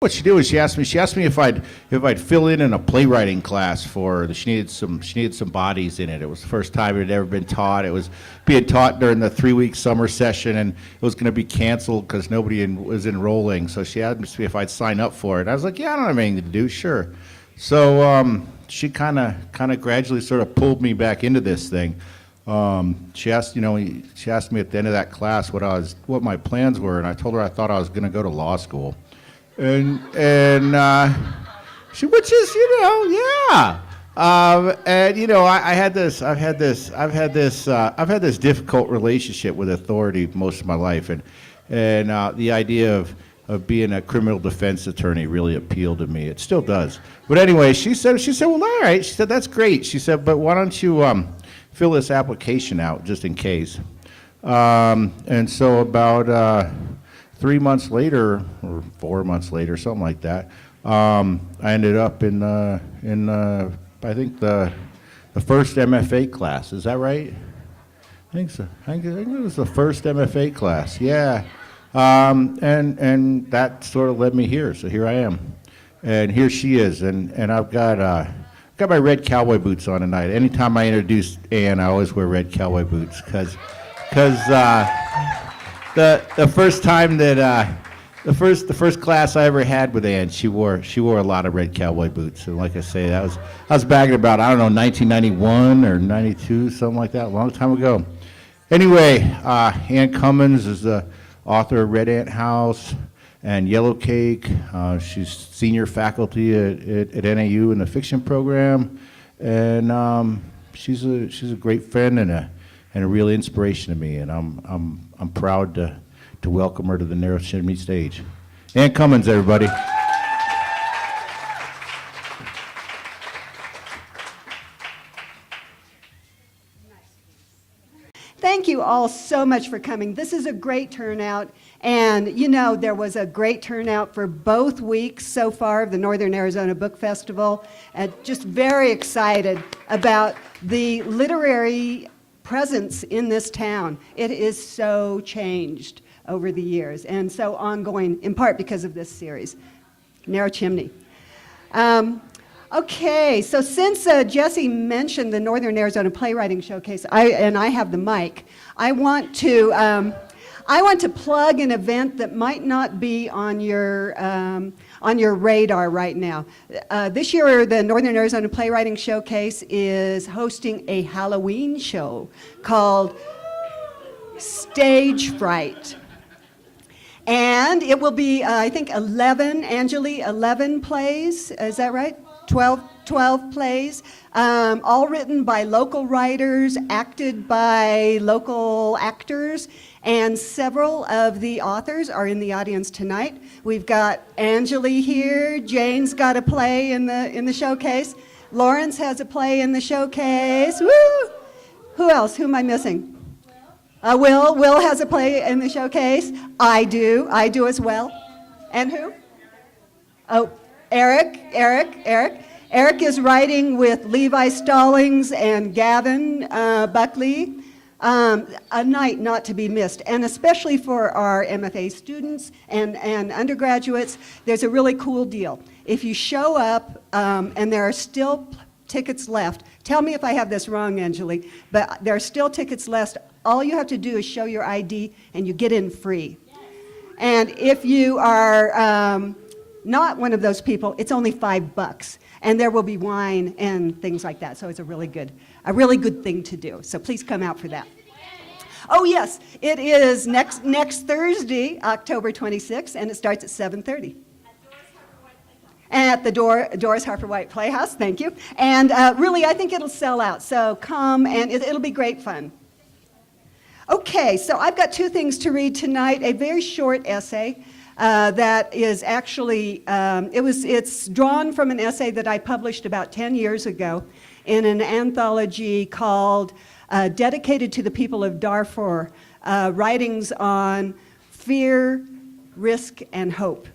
What she did was she asked me if I'd fill in a playwriting class for her. She needed some bodies in it. It was the first time it had ever been taught. It was being taught during the 3-week summer session, and it was going to be canceled because nobody was enrolling. So she asked me if I'd sign up for it. I was like, yeah, I don't have anything to do, sure. So she kind of gradually sort of pulled me back into this thing. She asked me at the end of that class what my plans were, and I told her I thought I was going to go to law school. And which is, yeah. I've had this difficult relationship with authority most of my life, and the idea of being a criminal defense attorney really appealed to me. It still does. But anyway, she said, well, all right. She said, that's great. She said, but why don't you fill this application out just in case? And so about 3 months later, or 4 months later, something like that, I ended up in I think the first MFA class. Is that right? I think so. I think it was the first MFA class. Yeah, and that sort of led me here. So here I am, and here she is, and I've got my red cowboy boots on tonight. Anytime I introduce Ann, I always wear red cowboy boots because. The first time that the first class I ever had with Ann, she wore a lot of red cowboy boots, and like I say, I was back in about 1991 or 92, something like that, a long time ago. Anyway, Ann Cummins is the author of Red Ant House and Yellow Cake. She's senior faculty at NAU in the fiction program, and she's a great friend and a real inspiration to me, and I'm proud to welcome her to the Narrow Chimney stage. Ann Cummins, everybody. Thank you all so much for coming. This is a great turnout, and there was a great turnout for both weeks so far of the Northern Arizona Book Festival, and just very excited about the literary presence in this town. It is so changed over the years and so ongoing, in part because of this series, Narrow Chimney. Okay, so since Jesse mentioned the Northern Arizona Playwriting Showcase, I have the mic, I want to plug an event that might not be on your radar right now. This year, the Northern Arizona Playwriting Showcase is hosting a Halloween show called Stage Fright. And it will be, I think, 11 plays, is that right? 12 plays, all written by local writers, acted by local actors, and several of the authors are in the audience tonight. We've got Angeli here, Jane's got a play in the showcase, Lawrence has a play in the showcase, woo! Who else? Who am I missing? Will has a play in the showcase. I do as well. And who? Oh, Eric. Eric is writing with Levi Stallings and Gavin Buckley. A night not to be missed, and especially for our MFA students and undergraduates, there's a really cool deal. If you show up and there are still tickets left, tell me if I have this wrong, Angeli, but there are still tickets left. All you have to do is show your ID and you get in free. And if you are not one of those people, it's only $5, and there will be wine and things like that. So it's a really good thing to do. So please come out for that. Oh yes, it is next Thursday, October 26th, and it starts at 7:30. At the Doris Harper White Playhouse, thank you. And really, I think it'll sell out. So come, and it'll be great fun. Okay, so I've got two things to read tonight. A very short essay that is actually, it's drawn from an essay that I published about 10 years ago in an anthology called Dedicated to the People of Darfur, Writings on Fear, Risk, and Hope.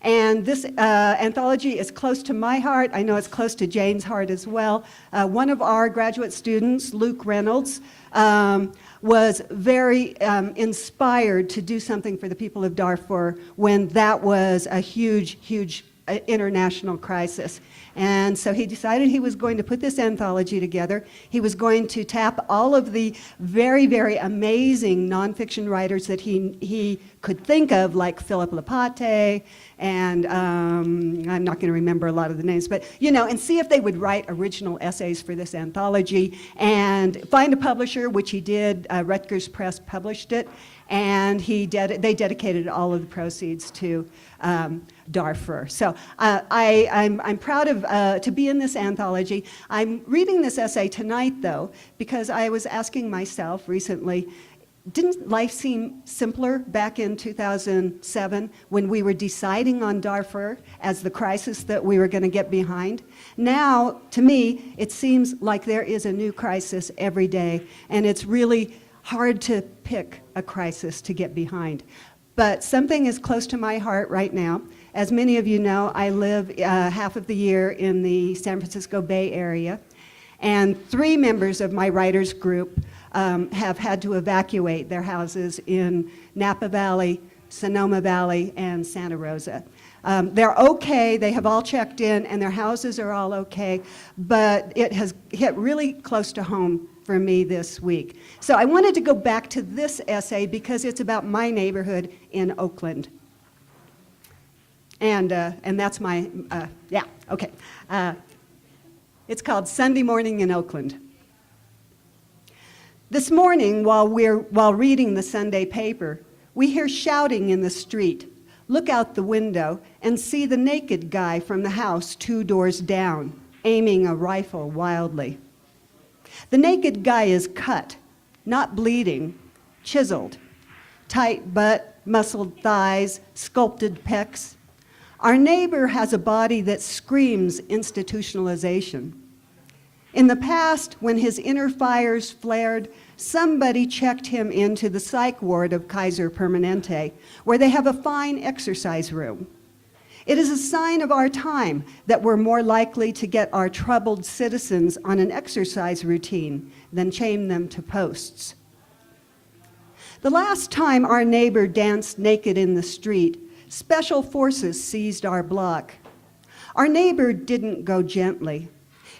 And this anthology is close to my heart. I know it's close to Jane's heart as well. One of our graduate students, Luke Reynolds, was very inspired to do something for the people of Darfur when that was a huge, huge international crisis. And so he decided he was going to put this anthology together. He was going to tap all of the very, very amazing nonfiction writers that he could think of, like Philip Lapate, and I'm not going to remember a lot of the names, but, you know, and see if they would write original essays for this anthology, and find a publisher, which he did. Rutgers Press published it, and they dedicated all of the proceeds to Darfur. So I'm proud of to be in this anthology. I'm reading this essay tonight, though, because I was asking myself recently, didn't life seem simpler back in 2007 when we were deciding on Darfur as the crisis that we were going to get behind? Now, to me, it seems like there is a new crisis every day, and it's really hard to pick a crisis to get behind. But something is close to my heart right now. As many of you know, I live half of the year in the San Francisco Bay Area, and 3 members of my writers group have had to evacuate their houses in Napa Valley, Sonoma Valley, and Santa Rosa. They're okay, they have all checked in, and their houses are all okay, but it has hit really close to home for me this week. So I wanted to go back to this essay because it's about my neighborhood in Oakland. And that's my, yeah, okay. It's called Sunday Morning in Oakland. This morning, while reading the Sunday paper, we hear shouting in the street, look out the window, and see the naked guy from the house 2 doors down, aiming a rifle wildly. The naked guy is cut, not bleeding, chiseled, tight butt, muscled thighs, sculpted pecs. Our neighbor has a body that screams institutionalization. In the past, when his inner fires flared, somebody checked him into the psych ward of Kaiser Permanente, where they have a fine exercise room. It is a sign of our time that we're more likely to get our troubled citizens on an exercise routine than chain them to posts. The last time our neighbor danced naked in the street, special forces seized our block. Our neighbor didn't go gently.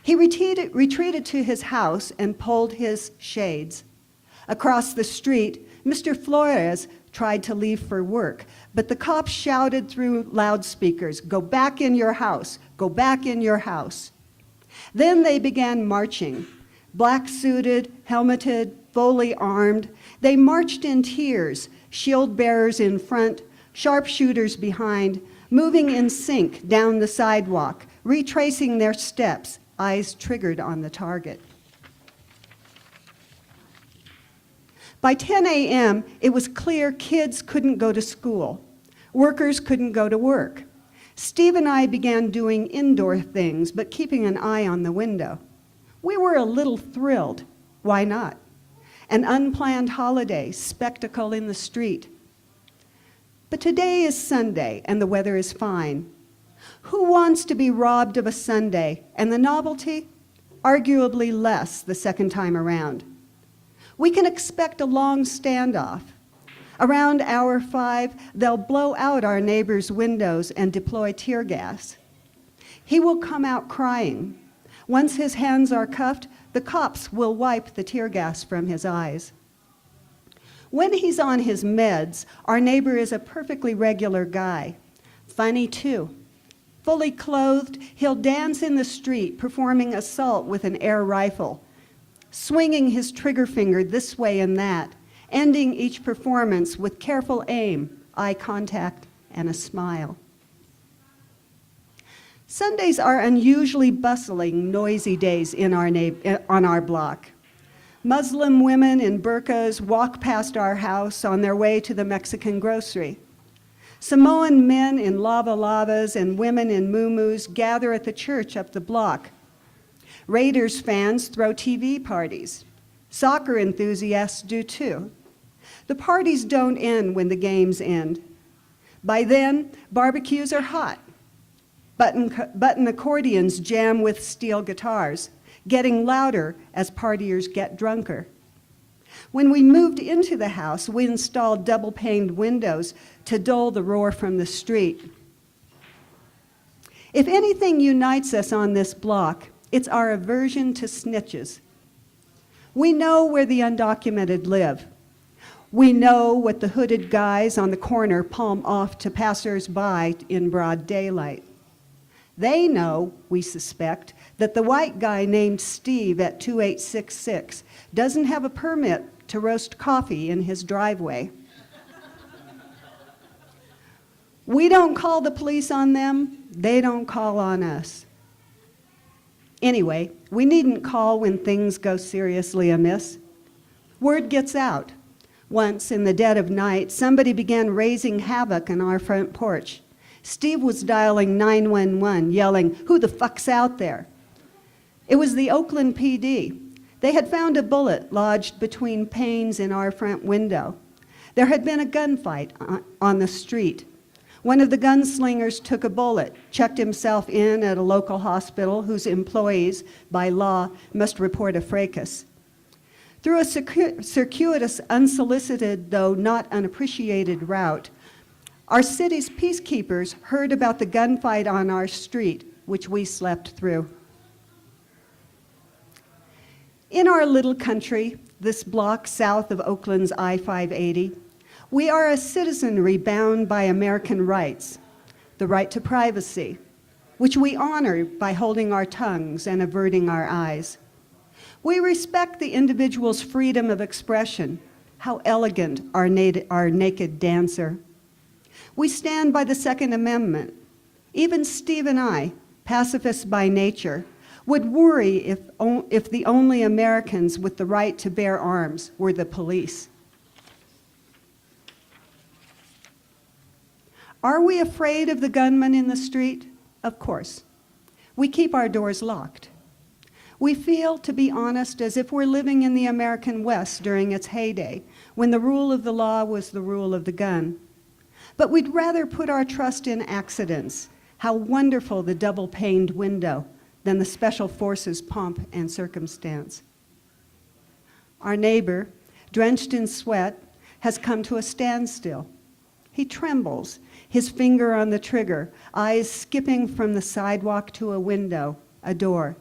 He retreated to his house and pulled his shades. Across the street, Mr. Flores tried to leave for work, but the cops shouted through loudspeakers, "Go back in your house, go back in your house." Then they began marching, black-suited, helmeted, fully armed. They marched in tiers, shield bearers in front, sharpshooters behind, moving in sync down the sidewalk, retracing their steps, eyes triggered on the target. By 10 a.m., it was clear kids couldn't go to school. Workers couldn't go to work. Steve and I began doing indoor things, but keeping an eye on the window. We were a little thrilled. Why not? An unplanned holiday, spectacle in the street. But today is Sunday, and the weather is fine. Who wants to be robbed of a Sunday, and the novelty? Arguably less the second time around. We can expect a long standoff. Around hour 5, they'll blow out our neighbor's windows and deploy tear gas. He will come out crying. Once his hands are cuffed, the cops will wipe the tear gas from his eyes. When he's on his meds, our neighbor is a perfectly regular guy. Funny too. Fully clothed, he'll dance in the street, performing assault with an air rifle, swinging his trigger finger this way and that, ending each performance with careful aim, eye contact, and a smile. Sundays are unusually bustling, noisy days on our block. Muslim women in burqas walk past our house on their way to the Mexican grocery. Samoan men in lava-lavas and women in muumuus gather at the church up the block. Raiders fans throw TV parties. Soccer enthusiasts do too. The parties don't end when the games end. By then, barbecues are hot. Button accordions jam with steel guitars, getting louder as partiers get drunker. When we moved into the house, we installed double-paned windows to dull the roar from the street. If anything unites us on this block, it's our aversion to snitches. We know where the undocumented live. We know what the hooded guys on the corner palm off to passers-by in broad daylight. They know, we suspect, that the white guy named Steve at 2866 doesn't have a permit to roast coffee in his driveway. We don't call the police on them, they don't call on us. Anyway, we needn't call when things go seriously amiss. Word gets out. Once, in the dead of night, somebody began raising havoc on our front porch. Steve was dialing 911, yelling, "Who the fuck's out there?" It was the Oakland PD. They had found a bullet lodged between panes in our front window. There had been a gunfight on the street. One of the gunslingers took a bullet, checked himself in at a local hospital whose employees, by law, must report a fracas. Through a circuitous, unsolicited, though not unappreciated route, our city's peacekeepers heard about the gunfight on our street, which we slept through. In our little country, this block south of Oakland's I-580, we are a citizenry bound by American rights, the right to privacy, which we honor by holding our tongues and averting our eyes. We respect the individual's freedom of expression. How elegant our naked dancer. We stand by the Second Amendment. Even Steve and I, pacifists by nature, would worry if the only Americans with the right to bear arms were the police. Are we afraid of the gunman in the street? Of course. We keep our doors locked. We feel, to be honest, as if we're living in the American West during its heyday, when the rule of the law was the rule of the gun. But we'd rather put our trust in accidents, how wonderful the double-paned window, than the special forces' pomp and circumstance. Our neighbor, drenched in sweat, has come to a standstill. He trembles, his finger on the trigger, eyes skipping from the sidewalk to a window, a door.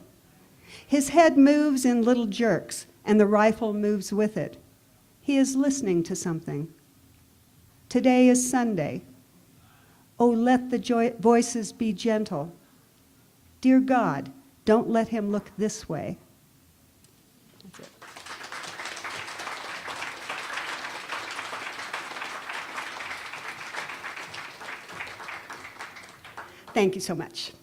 His head moves in little jerks, and the rifle moves with it. He is listening to something. Today is Sunday. Oh, let the voices be gentle. Dear God, don't let him look this way. That's it. Thank you so much.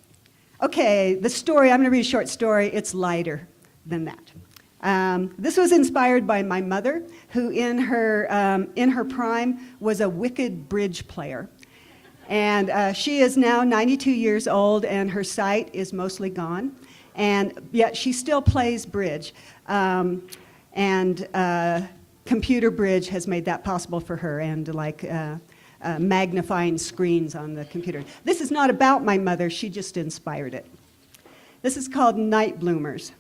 Okay, the story, I'm going to read a short story. It's lighter than that. This was inspired by my mother, who in her prime was a wicked bridge player. And she is now 92 years old, and her sight is mostly gone. And yet she still plays bridge. Computer bridge has made that possible for her, and magnifying screens on the computer. This is not about my mother, she just inspired it. This is called Night Bloomers.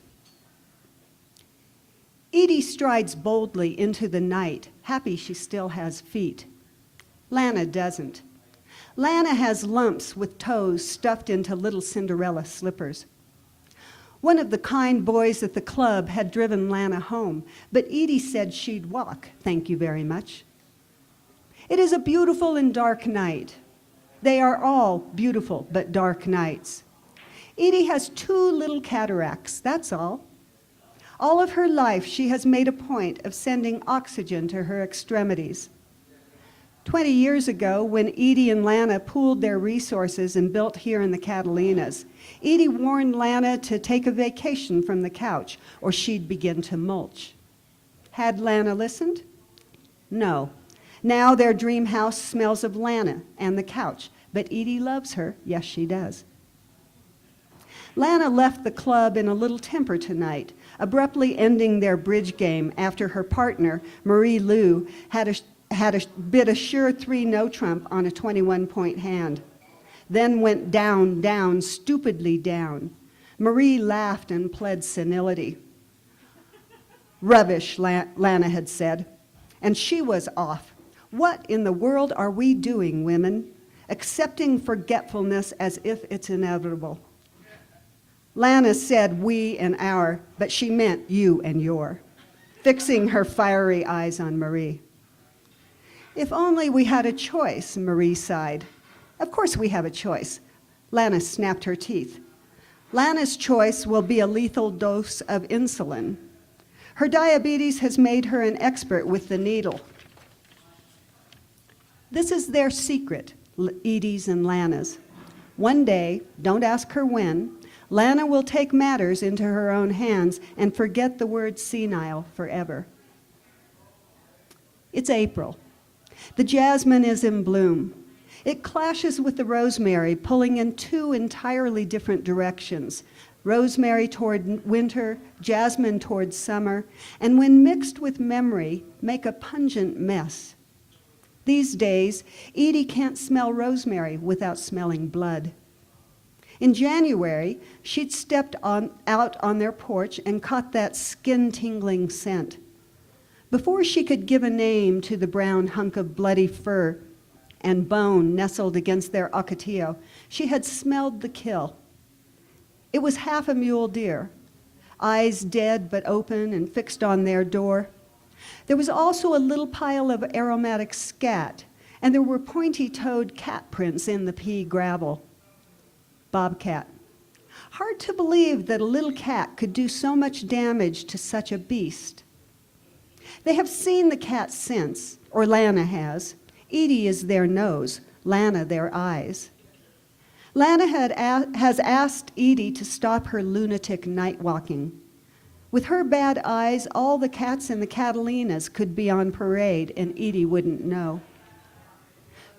Edie strides boldly into the night, happy she still has feet. Lana doesn't. Lana has lumps with toes stuffed into little Cinderella slippers. One of the kind boys at the club had driven Lana home, but Edie said she'd walk, thank you very much. It is a beautiful and dark night. They are all beautiful but dark nights. Edie has 2 little cataracts, that's all. All of her life, she has made a point of sending oxygen to her extremities. 20 years ago, when Edie and Lana pooled their resources and built here in the Catalinas, Edie warned Lana to take a vacation from the couch, or she'd begin to mulch. Had Lana listened? No. Now their dream house smells of Lana and the couch, but Edie loves her. Yes, she does. Lana left the club in a little temper tonight, abruptly ending their bridge game after her partner, Marie Lou, had bid a sure 3-no trump on a 21-point hand, then went down, down, stupidly down. Marie laughed and pled senility. Rubbish, Lana had said, and she was off. What in the world are we doing, women? Accepting forgetfulness as if it's inevitable. Lana said we and our, but she meant you and your, fixing her fiery eyes on Marie. If only we had a choice, Marie sighed. Of course we have a choice. Lana snapped her teeth. Lana's choice will be a lethal dose of insulin. Her diabetes has made her an expert with the needle. This is their secret, Edie's and Lana's. One day, don't ask her when, Lana will take matters into her own hands and forget the word senile forever. It's April. The jasmine is in bloom. It clashes with the rosemary, pulling in 2 entirely different directions. Rosemary toward winter, jasmine toward summer, and when mixed with memory, make a pungent mess. These days, Edie can't smell rosemary without smelling blood. In January, she'd stepped out on their porch and caught that skin-tingling scent. Before she could give a name to the brown hunk of bloody fur and bone nestled against their ocotillo, she had smelled the kill. It was half a mule deer, eyes dead but open and fixed on their door. There was also a little pile of aromatic scat, and there were pointy-toed cat prints in the pea gravel. Bobcat. Hard to believe that a little cat could do so much damage to such a beast. They have seen the cat since, or Lana has. Edie is their nose, Lana their eyes. Lana has asked Edie to stop her lunatic night walking. With her bad eyes, all the cats in the Catalinas could be on parade, and Edie wouldn't know.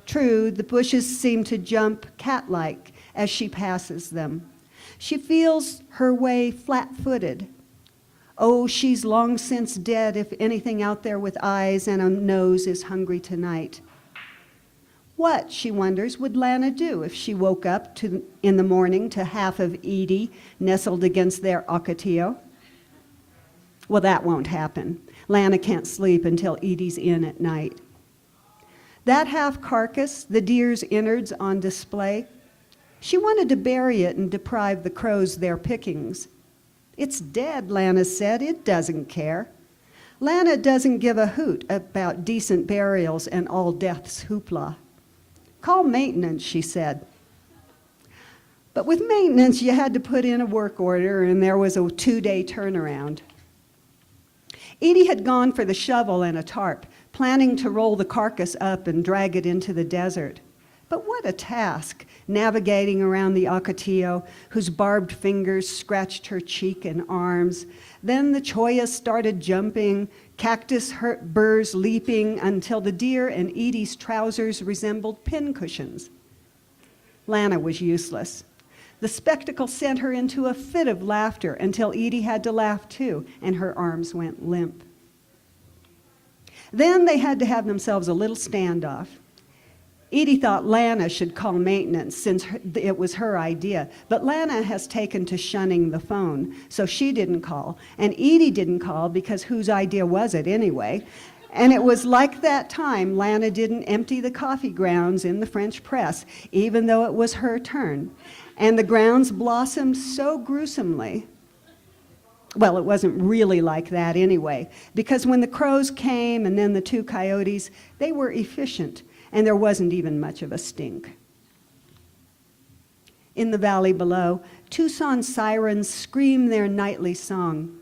True, the bushes seem to jump cat-like as she passes them. She feels her way flat-footed. Oh, she's long since dead if anything out there with eyes and a nose is hungry tonight. What, she wonders, would Lana do if she woke up in the morning to half of Edie nestled against their ocotillo? Well, that won't happen. Lana can't sleep until Edie's in at night. That half carcass, the deer's innards on display, she wanted to bury it and deprive the crows their pickings. It's dead, Lana said. It doesn't care. Lana doesn't give a hoot about decent burials and all death's hoopla. Call maintenance, she said. But with maintenance, you had to put in a work order, and there was a 2-day turnaround. Edie had gone for the shovel and a tarp, planning to roll the carcass up and drag it into the desert. But what a task, navigating around the ocotillo, whose barbed fingers scratched her cheek and arms. Then the cholla started jumping, cactus burrs leaping until the deer and Edie's trousers resembled pincushions. Lana was useless. The spectacle sent her into a fit of laughter until Edie had to laugh too, and her arms went limp. Then they had to have themselves a little standoff. Edie thought Lana should call maintenance since it was her idea, but Lana has taken to shunning the phone, so she didn't call, and Edie didn't call because whose idea was it anyway? And it was like that time Lana didn't empty the coffee grounds in the French press, even though it was her turn. And the grounds blossomed so gruesomely. Well, it wasn't really like that anyway, because when the crows came and then the 2 coyotes, they were efficient, and there wasn't even much of a stink. In the valley below, Tucson sirens scream their nightly song.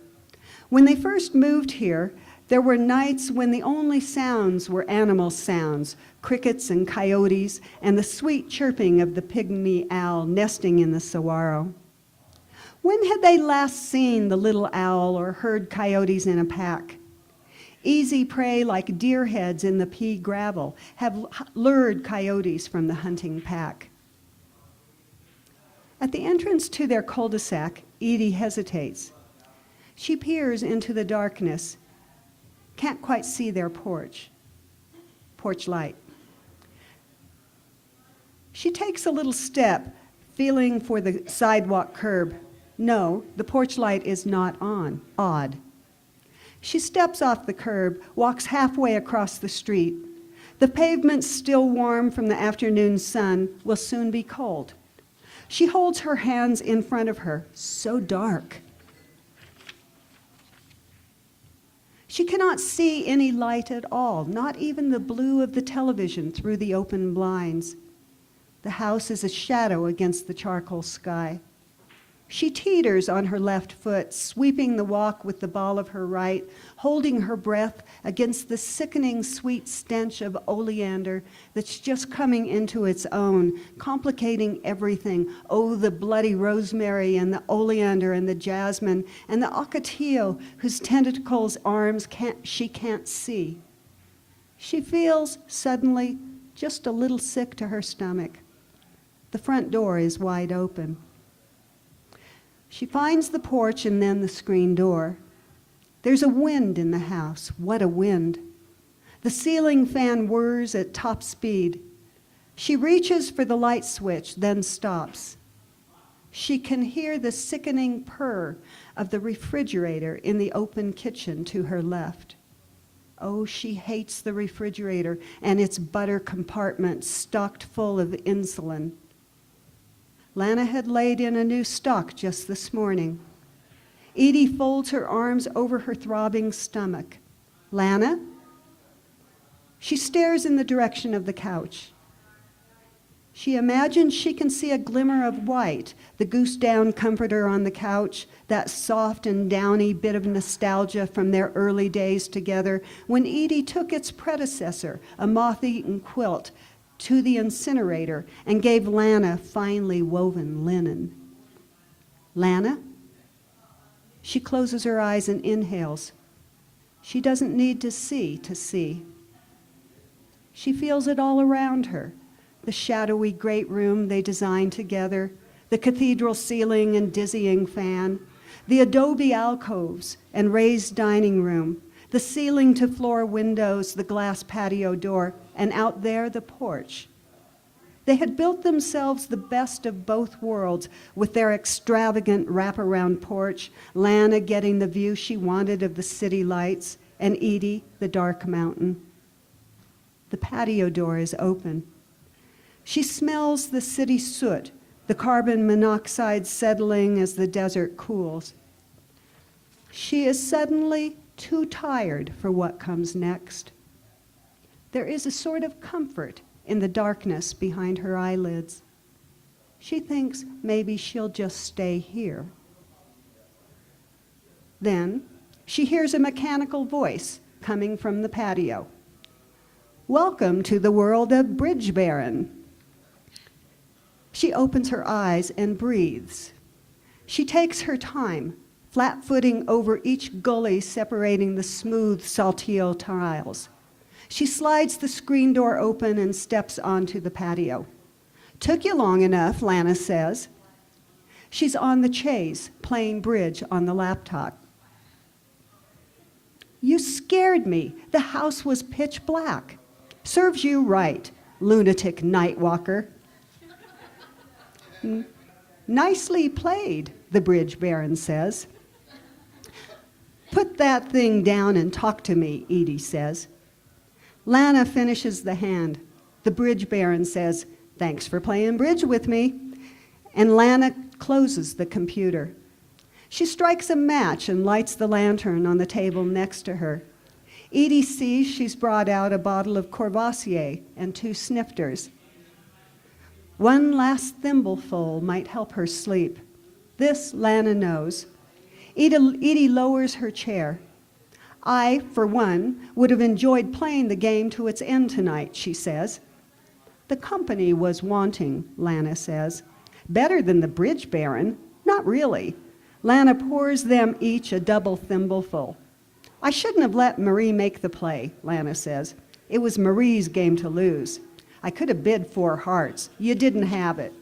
When they first moved here, there were nights when the only sounds were animal sounds, crickets and coyotes, and the sweet chirping of the pygmy owl nesting in the saguaro. When had they last seen the little owl or heard coyotes in a pack? Easy prey like deer heads in the pea gravel have lured coyotes from the hunting pack. At the entrance to their cul-de-sac, Edie hesitates. She peers into the darkness, can't quite see their porch. porch light. She takes a little step, feeling for the sidewalk curb. No, the porch light is not on. Odd. She steps off the curb, walks halfway across the street. The pavement, still warm from the afternoon sun, will soon be cold. She holds her hands in front of her, so dark. She cannot see any light at all, not even the blue of the television through the open blinds. The house is a shadow against the charcoal sky. She teeters on her left foot, sweeping the walk with the ball of her right, holding her breath against the sickening sweet stench of oleander that's just coming into its own, complicating everything. Oh, the bloody rosemary and the oleander and the jasmine and the ocotillo whose tentacles she can't see. She feels suddenly just a little sick to her stomach. The front door is wide open. She finds the porch and then the screen door. There's a wind in the house. What a wind. The ceiling fan whirs at top speed. She reaches for the light switch, then stops. She can hear the sickening purr of the refrigerator in the open kitchen to her left. Oh, she hates the refrigerator and its butter compartment stocked full of insulin. Lana had laid in a new stock just this morning. Edie folds her arms over her throbbing stomach. Lana? She stares in the direction of the couch. She imagines she can see a glimmer of white, the goose-down comforter on the couch, that soft and downy bit of nostalgia from their early days together when Edie took its predecessor, a moth-eaten quilt, to the incinerator and gave Lana finely woven linen. Lana? She closes her eyes and inhales. She doesn't need to see to see. She feels it all around her. The shadowy great room they designed together, the cathedral ceiling and dizzying fan, the adobe alcoves and raised dining room, the ceiling-to-floor windows, the glass patio door, and out there the porch. They had built themselves the best of both worlds with their extravagant wraparound porch, Lana getting the view she wanted of the city lights, and Edie the dark mountain. The patio door is open. She smells the city soot, the carbon monoxide settling as the desert cools. She is suddenly too tired for what comes next. There is a sort of comfort in the darkness behind her eyelids. She thinks maybe she'll just stay here. Then she hears a mechanical voice coming from the patio. Welcome to the world of Bridge Baron. She opens her eyes and breathes. She takes her time, flat-footing over each gully separating the smooth saltillo tiles. She slides the screen door open and steps onto the patio. Took you long enough, Lana says. She's on the chaise, playing bridge on the laptop. You scared me. The house was pitch black. Serves you right, lunatic night walker. Nicely played, the bridge baron says. Put that thing down and talk to me, Edie says. Lana finishes the hand. The bridge baron says, thanks for playing bridge with me. And Lana closes the computer. She strikes a match and lights the lantern on the table next to her. Edie sees she's brought out a bottle of Courvoisier and 2 snifters. One last thimbleful might help her sleep. This Lana knows. Edie lowers her chair. I, for one, would have enjoyed playing the game to its end tonight, she says. The company was wanting, Lana says. Better than the bridge baron? Not really. Lana pours them each a double thimbleful. I shouldn't have let Marie make the play, Lana says. It was Marie's game to lose. I could have bid 4 hearts. You didn't have it.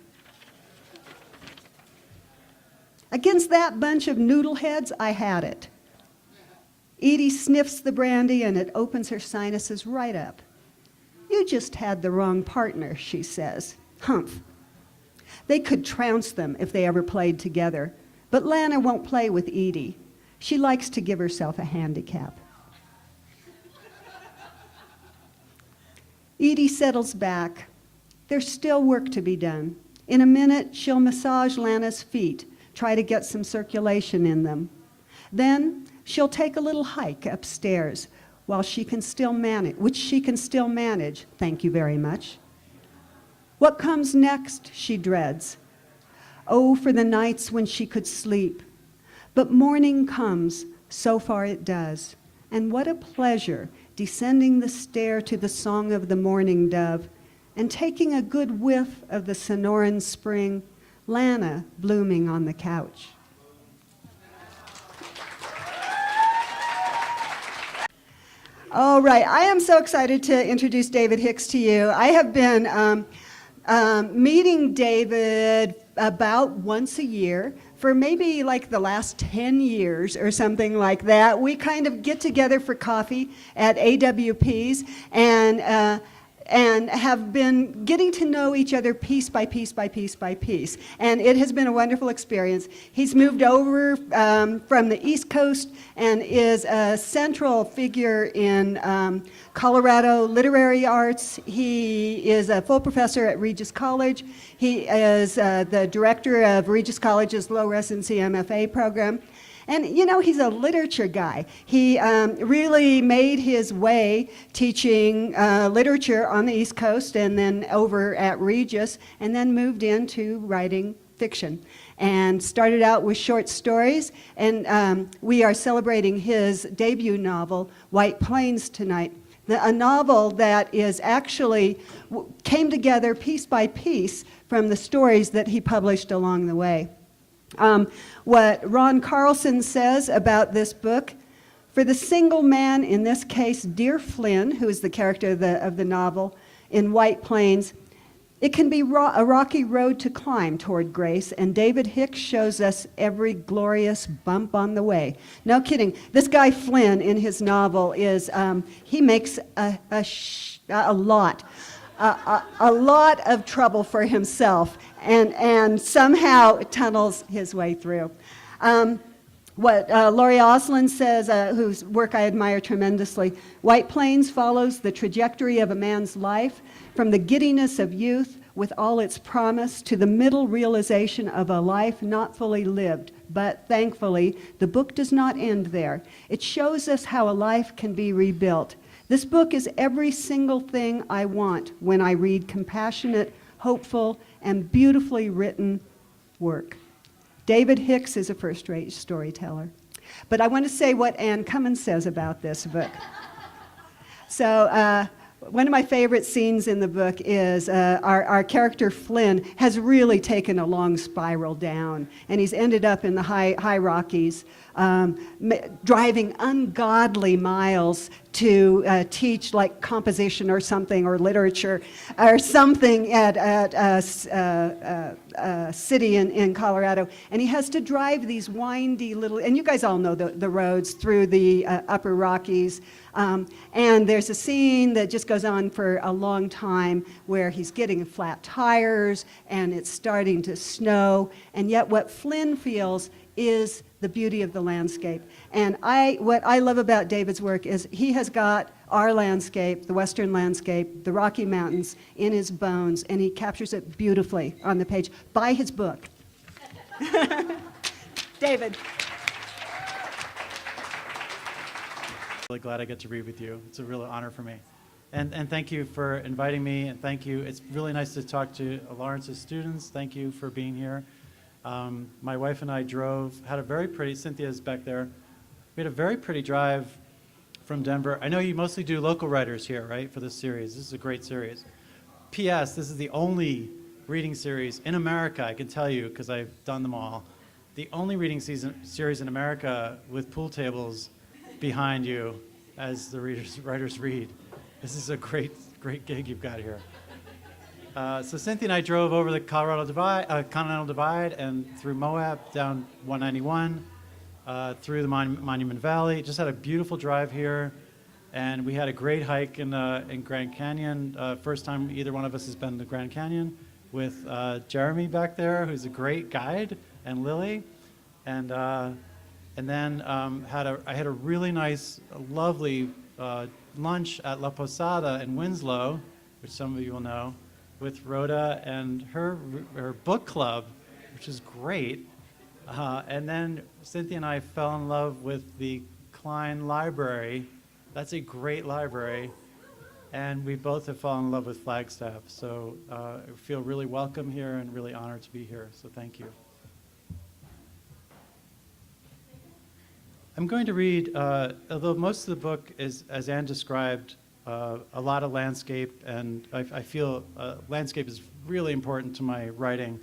Against that bunch of noodleheads, I had it. Edie sniffs the brandy and it opens her sinuses right up. You just had the wrong partner, she says. Humph. They could trounce them if they ever played together, but Lana won't play with Edie. She likes to give herself a handicap. Edie settles back. There's still work to be done. In a minute, she'll massage Lana's feet, try to get some circulation in them. Then she'll take a little hike upstairs, which she can still manage. Thank you very much. What comes next, she dreads. Oh, for the nights when she could sleep. But morning comes, so far it does. And what a pleasure, descending the stair to the song of the morning dove, and taking a good whiff of the Sonoran spring, Lana blooming on the couch. All right, I am so excited to introduce David Hicks to you. I have been meeting David about once a year for maybe like the last 10 years or something like that. We kind of get together for coffee at AWP's and have been getting to know each other piece by piece by piece by piece. And it has been a wonderful experience. He's moved over from the East Coast and is a central figure in Colorado literary arts. He is a full professor at Regis College. He is the director of Regis College's low residency MFA program. And, you know, he's a literature guy. He really made his way teaching literature on the East Coast and then over at Regis, and then moved into writing fiction. And started out with short stories, and we are celebrating his debut novel, White Plains, tonight. A novel that is actually came together piece by piece from the stories that he published along the way. What Ron Carlson says about this book, for the single man, in this case, Dear Flynn, who is the character of the novel, in White Plains, it can be a rocky road to climb toward grace, and David Hicks shows us every glorious bump on the way. No kidding. This guy Flynn in his novel is, he makes a lot of trouble for himself and somehow tunnels his way through. What Laurie Osland says, whose work I admire tremendously, White Plains follows the trajectory of a man's life from the giddiness of youth with all its promise to the middle realization of a life not fully lived. But thankfully, the book does not end there. It shows us how a life can be rebuilt. This book is every single thing I want when I read compassionate, hopeful, and beautifully written work. David Hicks is a first-rate storyteller. But I want to say what Ann Cummins says about this book. So one of my favorite scenes in the book is our character Flynn has really taken a long spiral down, and he's ended up in the high Rockies, driving ungodly miles to teach like composition or something, or literature or something at a city in Colorado. And he has to drive these windy little, and you guys all know the roads through the upper Rockies. And there's a scene that just goes on for a long time where he's getting flat tires and it's starting to snow. And yet what Flynn feels is the beauty of the landscape. And what I love about David's work is he has got our landscape, the western landscape, the Rocky Mountains, in his bones, and he captures it beautifully on the page. Buy his book. David. Really glad I get to read with you. It's a real honor for me. And thank you for inviting me, and thank you. It's really nice to talk to Lawrence's students. Thank you for being here. My wife and I had a very pretty, Cynthia's back there. We had a very pretty drive from Denver. I know you mostly do local writers here, right, for this series. This is a great series. P.S., this is the only reading series in America, I can tell you, because I've done them all, the only reading series in America with pool tables behind you as the writers read. This is a great gig you've got here. So Cynthia and I drove over the Continental Divide and through Moab down 191, through the Monument Valley. Just had a beautiful drive here. And we had a great hike in Grand Canyon. First time either one of us has been to Grand Canyon, with Jeremy back there, who's a great guide, and Lily. And then I had a really nice, lovely lunch at La Posada in Winslow, which some of you will know, with Rhoda and her book club, which is great. And then Cynthia and I fell in love with the Klein Library. That's a great library. And we both have fallen in love with Flagstaff. So I feel really welcome here and really honored to be here. So thank you. I'm going to read, although most of the book is, as Anne described, a lot of landscape, and I feel landscape is really important to my writing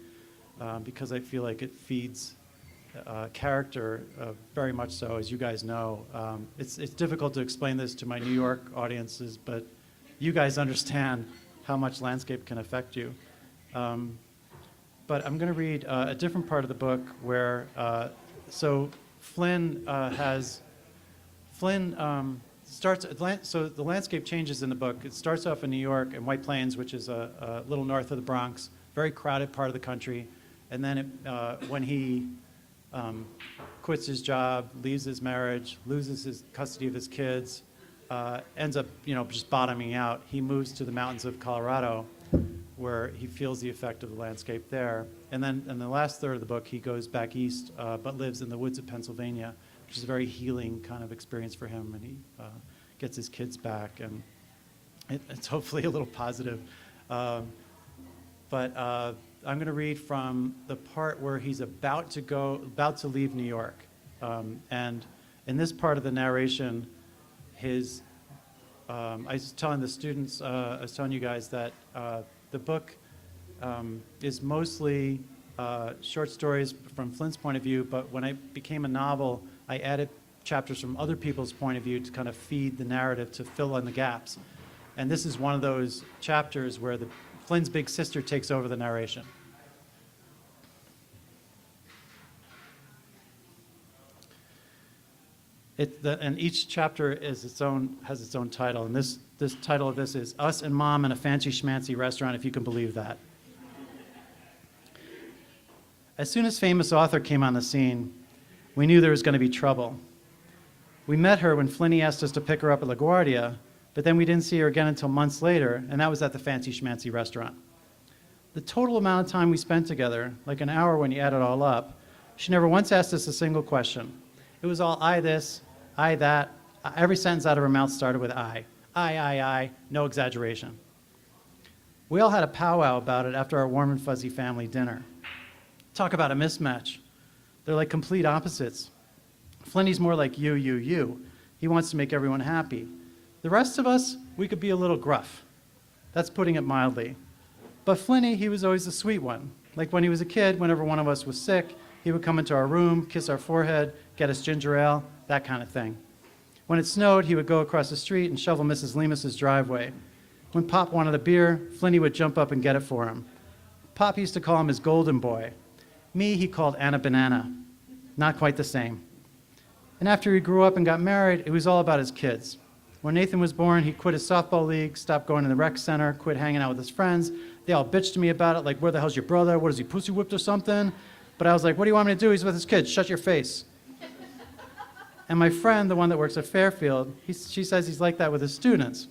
because I feel like it feeds character very much so, as you guys know. It's difficult to explain this to my New York audiences, but you guys understand how much landscape can affect you. But I'm going to read a different part of the book where, so Flynn starts, so the landscape changes in the book. It starts off in New York and White Plains, which is a little north of the Bronx, very crowded part of the country. And then when he quits his job, leaves his marriage, loses his custody of his kids, ends up, just bottoming out, he moves to the mountains of Colorado, where he feels the effect of the landscape there. And then in the last third of the book, he goes back east, but lives in the woods of Pennsylvania, which is a very healing kind of experience for him. And he gets his kids back, and it's hopefully a little positive. But I'm going to read from the part where he's about to leave New York. And in this part of the narration, I was telling the students, I was telling you guys that the book is mostly short stories from Flynn's point of view, but when it became a novel, I added chapters from other people's point of view to kind of feed the narrative, to fill in the gaps. And this is one of those chapters where Flynn's big sister takes over the narration. And each chapter has its own title, and this title of this is Us and Mom in a Fancy Schmancy Restaurant, if you can believe that. As soon as famous author came on the scene, we knew there was going to be trouble. We met her when Flinny asked us to pick her up at LaGuardia, but then we didn't see her again until months later, and that was at the Fancy Schmancy Restaurant. The total amount of time we spent together, like an hour when you add it all up, she never once asked us a single question. It was all I this, I that. Every sentence out of her mouth started with I, no exaggeration. We all had a powwow about it after our warm and fuzzy family dinner. Talk about a mismatch. They're like complete opposites. Flinny's more like you. He wants to make everyone happy. The rest of us, we could be a little gruff. That's putting it mildly. But Flinny, he was always the sweet one. Like when he was a kid, whenever one of us was sick, he would come into our room, kiss our forehead, get us ginger ale, that kind of thing. When it snowed, he would go across the street and shovel Mrs. Lemus's driveway. When Pop wanted a beer, Flinny would jump up and get it for him. Pop used to call him his golden boy. Me, he called Anna Banana. Not quite the same. And after he grew up and got married, it was all about his kids. When Nathan was born, he quit his softball league, stopped going to the rec center, quit hanging out with his friends. They all bitched to me about it, like, where the hell's your brother? What is he, pussy whipped or something? But I was like, what do you want me to do? He's with his kids. Shut your face. And my friend, the one that works at Fairfield, she says he's like that with his students.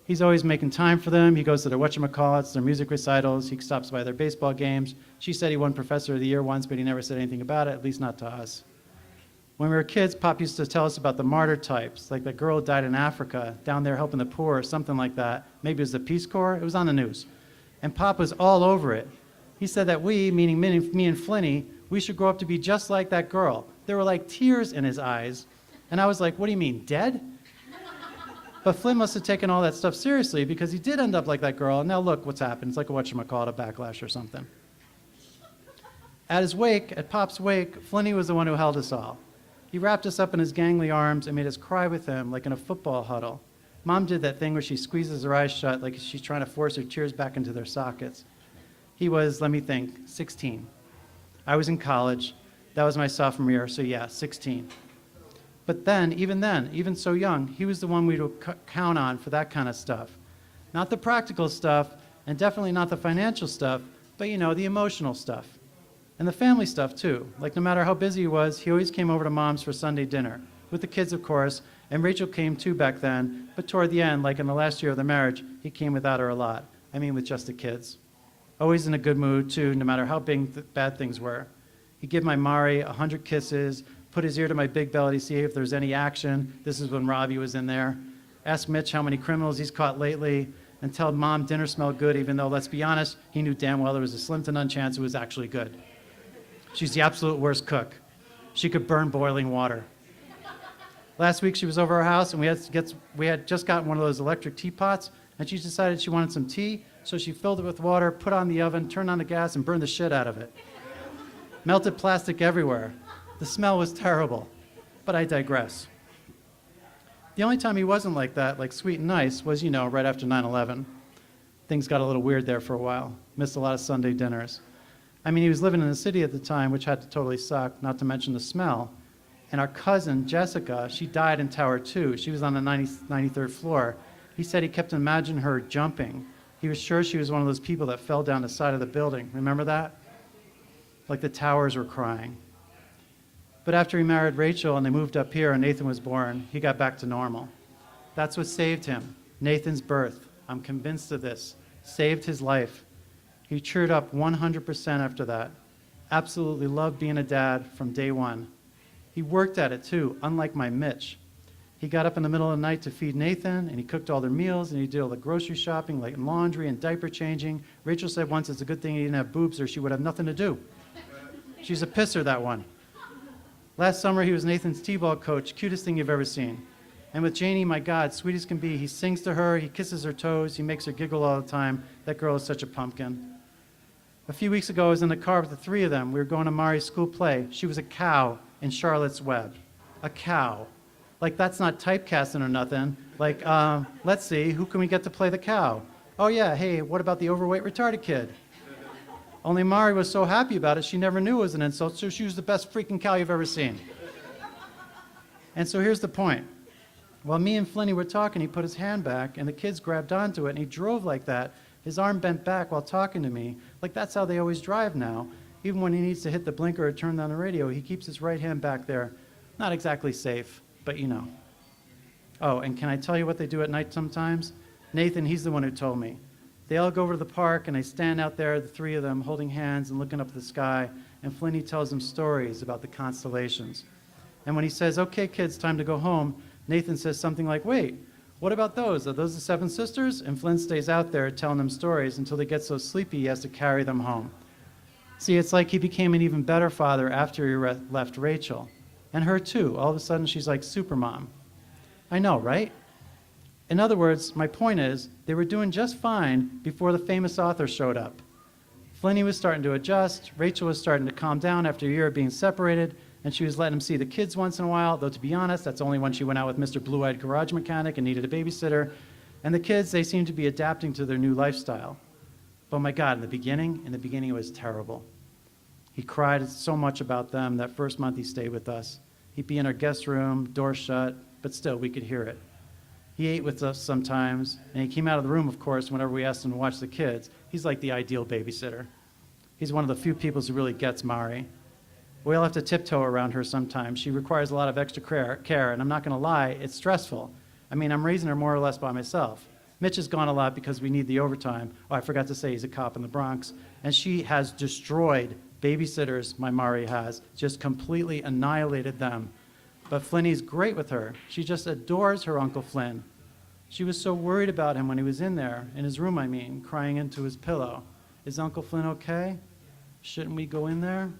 He's always making time for them. He goes to their whatchamacallits, their music recitals. He stops by their baseball games. She said he won Professor of the Year once, but he never said anything about it, at least not to us. When we were kids, Pop used to tell us about the martyr types, like that girl who died in Africa, down there helping the poor or something like that. Maybe it was the Peace Corps. It was on the news. And Pop was all over it. He said that we, meaning me and Flinny, we should grow up to be just like that girl. There were like tears in his eyes. And I was like, what do you mean, dead? But Flynn must have taken all that stuff seriously because he did end up like that girl. And now look what's happened. It's like a whatchamacallit, a backlash or something. At his wake, at Pop's wake, Flinny was the one who held us all. He wrapped us up in his gangly arms and made us cry with him like in a football huddle. Mom did that thing where she squeezes her eyes shut like she's trying to force her tears back into their sockets. He was, let me think, 16. I was in college. That was my sophomore year, so yeah, 16. But then, even so young, he was the one we would count on for that kind of stuff. Not the practical stuff, and definitely not the financial stuff, but the emotional stuff. And the family stuff too. Like no matter how busy he was, he always came over to Mom's for Sunday dinner. With the kids, of course, and Rachel came too back then, but toward the end, like in the last year of the marriage, he came without her a lot. I mean with just the kids. Always in a good mood too, no matter how bad things were. He'd give my Mari 100 kisses, put his ear to my big belly to see if there's any action. This is when Robbie was in there. Ask Mitch how many criminals he's caught lately, and tell Mom dinner smelled good, even though, let's be honest, he knew damn well there was a slim to none chance it was actually good. She's the absolute worst cook. She could burn boiling water. Last week she was over our house, and we had just gotten one of those electric teapots, and she decided she wanted some tea, so she filled it with water, put on the oven, turned on the gas, and burned the shit out of it. Melted plastic everywhere. The smell was terrible, but I digress. The only time he wasn't like that, like sweet and nice, was, right after 9/11. Things got a little weird there for a while. Missed a lot of Sunday dinners. I mean, he was living in the city at the time, which had to totally suck, not to mention the smell. And our cousin, Jessica, she died in Tower 2. She was on the 93rd floor. He said he kept imagining her jumping. He was sure she was one of those people that fell down the side of the building. Remember that? Like the towers were crying. But after he married Rachel and they moved up here and Nathan was born, he got back to normal. That's what saved him. Nathan's birth. I'm convinced of this. Saved his life. He cheered up 100% after that. Absolutely loved being a dad from day one. He worked at it too, unlike my Mitch. He got up in the middle of the night to feed Nathan, and he cooked all their meals, and he did all the grocery shopping, like laundry and diaper changing. Rachel said once it's a good thing he didn't have boobs or she would have nothing to do. She's a pisser, that one. Last summer, he was Nathan's t-ball coach, cutest thing you've ever seen. And with Janie, my God, sweet as can be, he sings to her, he kisses her toes, he makes her giggle all the time. That girl is such a pumpkin. A few weeks ago, I was in the car with the three of them. We were going to Mari's school play. She was a cow in Charlotte's Web. A cow. Like, that's not typecasting or nothing. Like, let's see, who can we get to play the cow? Oh yeah, hey, what about the overweight retarded kid? Only Mari was so happy about it, she never knew it was an insult, so she was the best freaking cow you've ever seen. And so here's the point. While me and Flinny were talking, he put his hand back, and the kids grabbed onto it, and he drove like that, his arm bent back while talking to me. Like, that's how they always drive now. Even when he needs to hit the blinker or turn down the radio, he keeps his right hand back there. Not exactly safe, but you know. Oh, and can I tell you what they do at night sometimes? Nathan, he's the one who told me. They all go over to the park, and they stand out there, the three of them, holding hands and looking up at the sky, and Flinny tells them stories about the constellations. And when he says, okay, kids, time to go home, Nathan says something like, wait, what about those? Are those the seven sisters? And Flynn stays out there telling them stories until they get so sleepy he has to carry them home. See, it's like he became an even better father after he left Rachel. And her too. All of a sudden, she's like supermom. I know, right? In other words, my point is, they were doing just fine before the famous author showed up. Flinny was starting to adjust, Rachel was starting to calm down after a year of being separated, and she was letting him see the kids once in a while, though to be honest, that's only when she went out with Mr. Blue-Eyed Garage Mechanic and needed a babysitter. And the kids, they seemed to be adapting to their new lifestyle. But my God, in the beginning it was terrible. He cried so much about them that first month he stayed with us. He'd be in our guest room, door shut, but still we could hear it. He ate with us sometimes, and he came out of the room, of course, whenever we asked him to watch the kids. He's like the ideal babysitter. He's one of the few people who really gets Mari. We all have to tiptoe around her sometimes. She requires a lot of extra care, and I'm not going to lie, it's stressful. I mean, I'm raising her more or less by myself. Mitch is gone a lot because we need the overtime. Oh, I forgot to say he's a cop in the Bronx. And she has destroyed babysitters, my Mari has, just completely annihilated them. But Flinny's great with her. She just adores her Uncle Flynn. She was so worried about him when he was in there, in his room, I mean, crying into his pillow. Is Uncle Flynn okay? Shouldn't we go in there?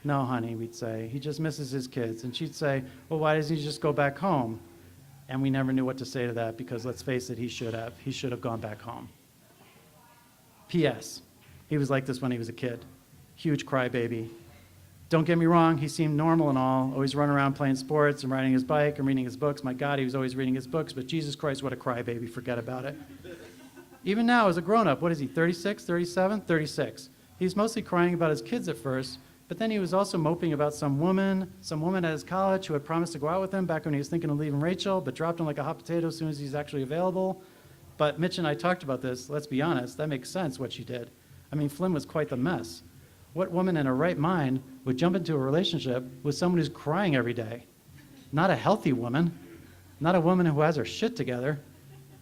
No, honey, we'd say. He just misses his kids. And she'd say, well, why doesn't he just go back home? And we never knew what to say to that because, let's face it, he should have. He should have gone back home. P.S. He was like this when he was a kid. Huge crybaby. Don't get me wrong, he seemed normal and all, always running around playing sports and riding his bike and reading his books. My God, he was always reading his books, but Jesus Christ, what a crybaby, forget about it. Even now, as a grown-up, what is he, 36, 37, 36? He's mostly crying about his kids at first, But then he was also moping about some woman at his college who had promised to go out with him back when he was thinking of leaving Rachel, but dropped him like a hot potato as soon as he's actually available. But Mitch and I talked about this. Let's be honest, that makes sense what she did. I mean, Flynn was quite the mess. What woman in her right mind would jump into a relationship with someone who's crying every day? Not a healthy woman, not a woman who has her shit together.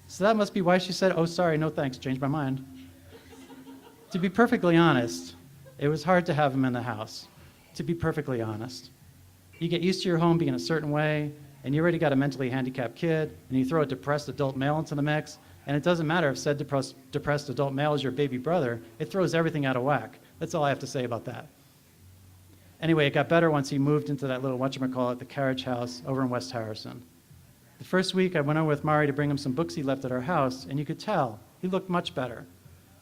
So that must be why she said, "Oh, sorry, no thanks, changed my mind." To be perfectly honest, it was hard to have him in the house, to be perfectly honest. You get used to your home being a certain way, and you already got a mentally handicapped kid, and you throw a depressed adult male into the mix, and it doesn't matter if said depressed adult male is your baby brother, it throws everything out of whack. That's all I have to say about that. Anyway, it got better once he moved into that little whatchamacallit, the carriage house over in West Harrison. The first week I went over with Mari to bring him some books he left at our house, and you could tell, he looked much better.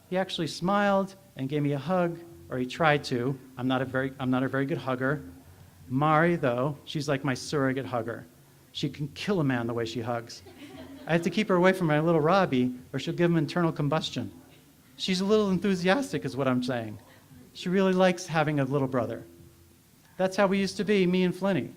He actually smiled and gave me a hug, or he tried to. I'm not a very good hugger. Mari, though, she's like my surrogate hugger. She can kill a man the way she hugs. I have to keep her away from my little Robbie, or she'll give him internal combustion. She's a little enthusiastic, is what I'm saying. She really likes having a little brother. That's how we used to be, me and Flinny.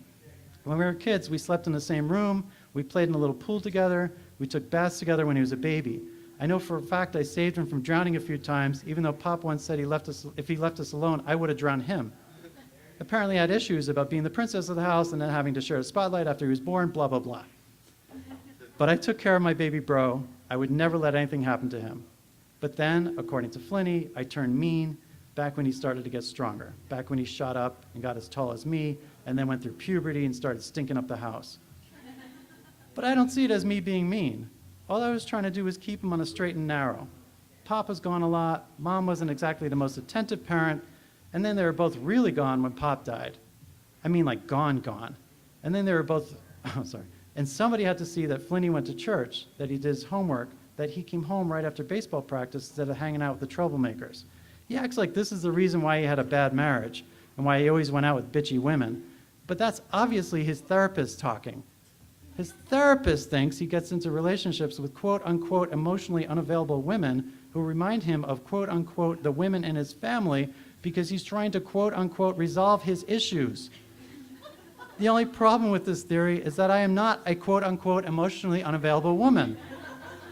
When we were kids, we slept in the same room, we played in a little pool together, we took baths together when he was a baby. I know for a fact I saved him from drowning a few times, even though Pop once said if he left us alone, I would have drowned him. Apparently had issues about being the princess of the house and then having to share a spotlight after he was born, blah, blah, blah. But I took care of my baby bro. I would never let anything happen to him. But then, according to Flinny, I turned mean back when he started to get stronger, back when he shot up and got as tall as me, and then went through puberty and started stinking up the house. But I don't see it as me being mean. All I was trying to do was keep him on a straight and narrow. Pop was gone a lot, Mom wasn't exactly the most attentive parent, and then they were both really gone when Pop died. I mean like gone. And then they were both, and somebody had to see that Flinny went to church, that he did his homework, that he came home right after baseball practice instead of hanging out with the troublemakers. He acts like this is the reason why he had a bad marriage and why he always went out with bitchy women. But that's obviously his therapist talking. His therapist thinks he gets into relationships with quote-unquote emotionally unavailable women who remind him of quote-unquote the women in his family because he's trying to quote-unquote resolve his issues. The only problem with this theory is that I am not a quote-unquote emotionally unavailable woman.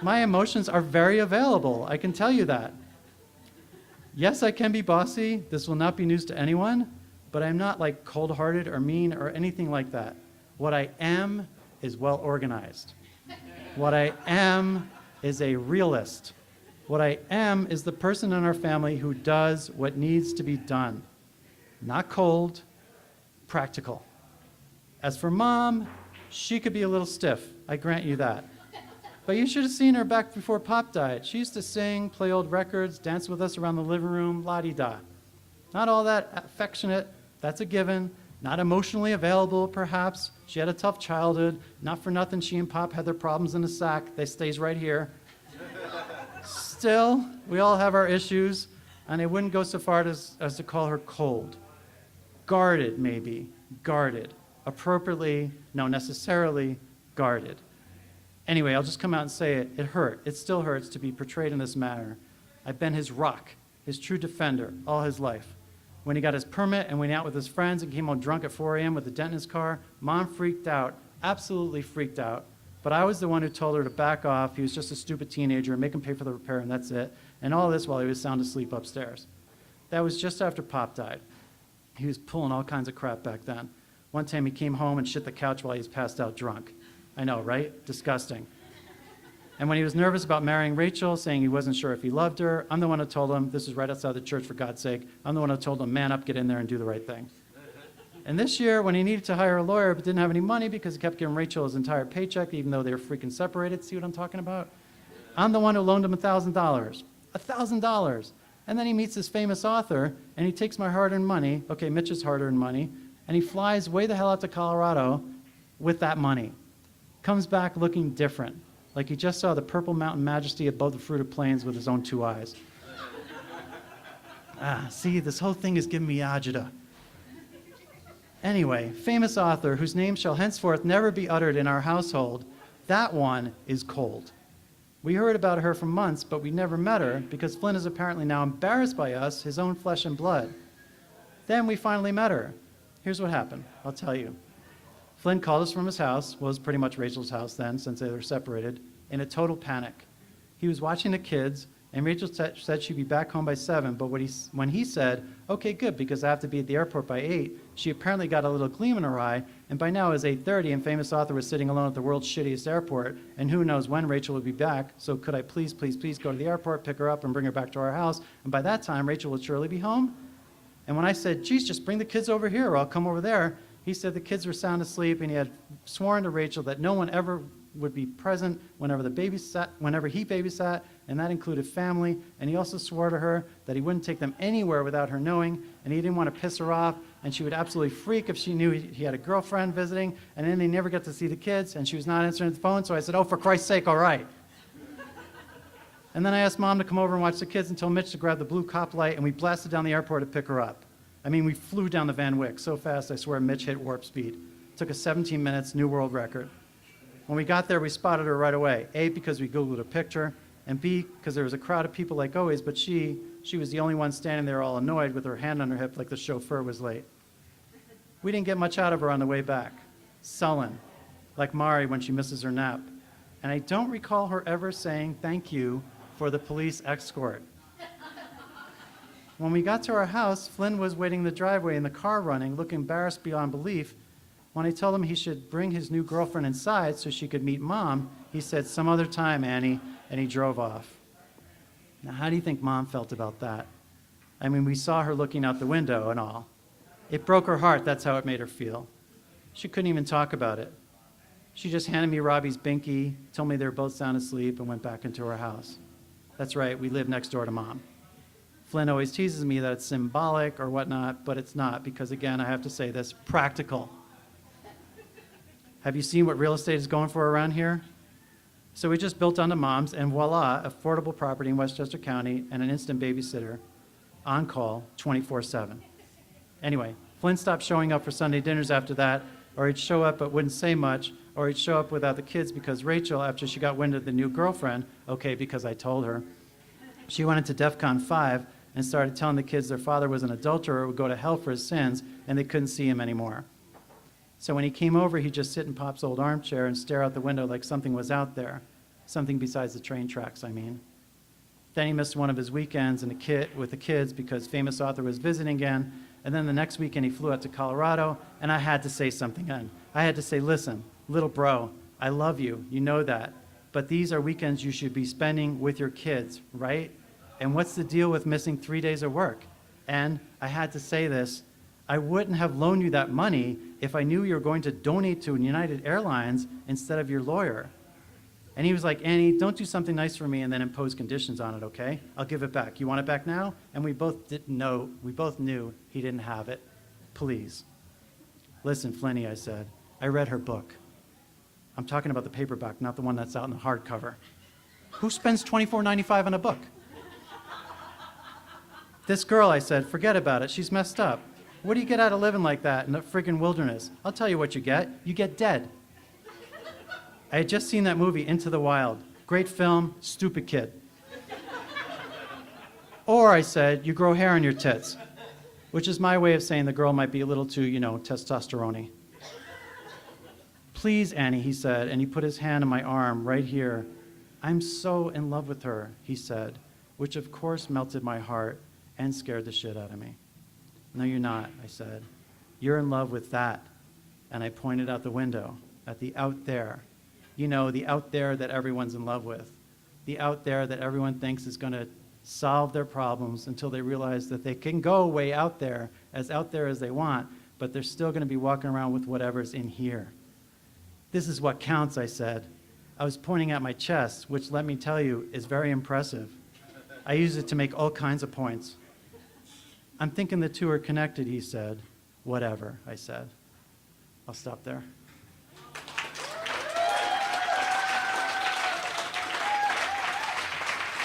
My emotions are very available, I can tell you that. Yes, I can be bossy, this will not be news to anyone, but I'm not like cold-hearted or mean or anything like that. What I am is well organized. What I am is a realist. What I am is the person in our family who does what needs to be done. Not cold, practical. As for Mom, she could be a little stiff, I grant you that. But you should have seen her back before Pop died. She used to sing, play old records, dance with us around the living room, la-di-da. Not all that affectionate, that's a given. Not emotionally available, perhaps. She had a tough childhood. Not for nothing, she and Pop had their problems in a sack. They stays right here. Still, we all have our issues, and I wouldn't go so far as to call her cold. Guarded, maybe. Guarded. Appropriately, no, necessarily guarded. Anyway, I'll just come out and say it. It hurt. It still hurts to be portrayed in this manner. I've been his rock, his true defender, all his life. When he got his permit and went out with his friends and came home drunk at 4 a.m. with a dent in his car, Mom freaked out, absolutely freaked out. But I was the one who told her to back off. He was just a stupid teenager, make him pay for the repair, and that's it. And all this while he was sound asleep upstairs. That was just after Pop died. He was pulling all kinds of crap back then. One time he came home and shit the couch while he was passed out drunk. I know, right? Disgusting. And when he was nervous about marrying Rachel, saying he wasn't sure if he loved her, I'm the one who told him, this is right outside the church for God's sake, I'm the one who told him, man up, get in there and do the right thing. And this year, when he needed to hire a lawyer but didn't have any money because he kept giving Rachel his entire paycheck, even though they were freaking separated, see what I'm talking about? I'm the one who loaned him $1,000. $1,000. And then he meets this famous author, and he takes my hard-earned money, okay, Mitch's hard-earned money, and he flies way the hell out to Colorado with that money. Comes back looking different, like he just saw the purple mountain majesty above the fruited plains with his own 2 eyes. See, this whole thing is giving me agita. Anyway, famous author whose name shall henceforth never be uttered in our household, that one is cold. We heard about her for months, but we never met her because Flynn is apparently now embarrassed by us, his own flesh and blood. Then we finally met her. Here's what happened. I'll tell you. Flynn called us from his house, was pretty much Rachel's house then since they were separated, in a total panic. He was watching the kids, and Rachel said she'd be back home by 7, but when he said, okay, good, because I have to be at the airport by 8, she apparently got a little gleam in her eye, and by now it was 8:30, and famous author was sitting alone at the world's shittiest airport, and who knows when Rachel would be back, so could I please, please, please go to the airport, pick her up, and bring her back to our house, and by that time, Rachel would surely be home? And when I said, geez, just bring the kids over here, or I'll come over there, he said the kids were sound asleep, and he had sworn to Rachel that no one ever would be present whenever he babysat, and that included family, and he also swore to her that he wouldn't take them anywhere without her knowing, and he didn't want to piss her off, and she would absolutely freak if she knew he had a girlfriend visiting, and then they never got to see the kids, and she was not answering the phone, so I said, oh, for Christ's sake, all right. And then I asked Mom to come over and watch the kids and told Mitch to grab the blue cop light, and we blasted down the airport to pick her up. I mean, we flew down the Van Wyck so fast, I swear Mitch hit warp speed. Took us 17 minutes, new world record. When we got there, we spotted her right away. A, because we Googled a picture, and B, because there was a crowd of people like always, but she was the only one standing there all annoyed with her hand on her hip like the chauffeur was late. We didn't get much out of her on the way back. Sullen, like Mari when she misses her nap. And I don't recall her ever saying thank you for the police escort. When we got to our house, Flynn was waiting in the driveway in the car running, looking embarrassed beyond belief. When I told him he should bring his new girlfriend inside so she could meet Mom, he said, some other time, Annie, and he drove off. Now, how do you think Mom felt about that? I mean, we saw her looking out the window and all. It broke her heart, that's how it made her feel. She couldn't even talk about it. She just handed me Robbie's binky, told me they were both sound asleep, and went back into her house. That's right, we live next door to Mom. Flynn always teases me that it's symbolic or whatnot, but it's not, because again, I have to say this, practical. Have you seen what real estate is going for around here? So we just built onto Mom's, and voila, affordable property in Westchester County and an instant babysitter on call 24/7. Anyway, Flynn stopped showing up for Sunday dinners after that, or he'd show up but wouldn't say much, or he'd show up without the kids because Rachel, after she got wind of the new girlfriend, okay, because I told her, she went into DEFCON 5 and started telling the kids their father was an adulterer, would go to hell for his sins, and they couldn't see him anymore. So when he came over, he'd just sit in Pop's old armchair and stare out the window like something was out there. Something besides the train tracks, I mean. Then he missed one of his weekends with the kids because famous author was visiting again. And then the next weekend he flew out to Colorado, and I had to say something then. I had to say, listen, little bro, I love you, you know that. But these are weekends you should be spending with your kids, right? And what's the deal with missing 3 days of work? And I had to say this, I wouldn't have loaned you that money if I knew you were going to donate to United Airlines instead of your lawyer. And he was like, Annie, don't do something nice for me and then impose conditions on it, okay? I'll give it back. You want it back now? And we both knew he didn't have it. Please. Listen, Flinny, I said, I read her book. I'm talking about the paperback, not the one that's out in the hardcover. Who spends $24.95 on a book? This girl, I said, forget about it. She's messed up. What do you get out of living like that in the friggin' wilderness? I'll tell you what you get. You get dead. I had just seen that movie, Into the Wild. Great film, stupid kid. Or, I said, you grow hair on your tits, which is my way of saying the girl might be a little too, testosterone-y. Please, Annie, he said, and he put his hand on my arm right here. I'm so in love with her, he said, which of course melted my heart and scared the shit out of me. No, you're not, I said. You're in love with that. And I pointed out the window, at the out there. You know, the out there that everyone's in love with. The out there that everyone thinks is going to solve their problems until they realize that they can go way out there as they want, but they're still going to be walking around with whatever's in here. This is what counts, I said. I was pointing at my chest, which, let me tell you, is very impressive. I use it to make all kinds of points. I'm thinking the two are connected, he said. Whatever, I said. I'll stop there.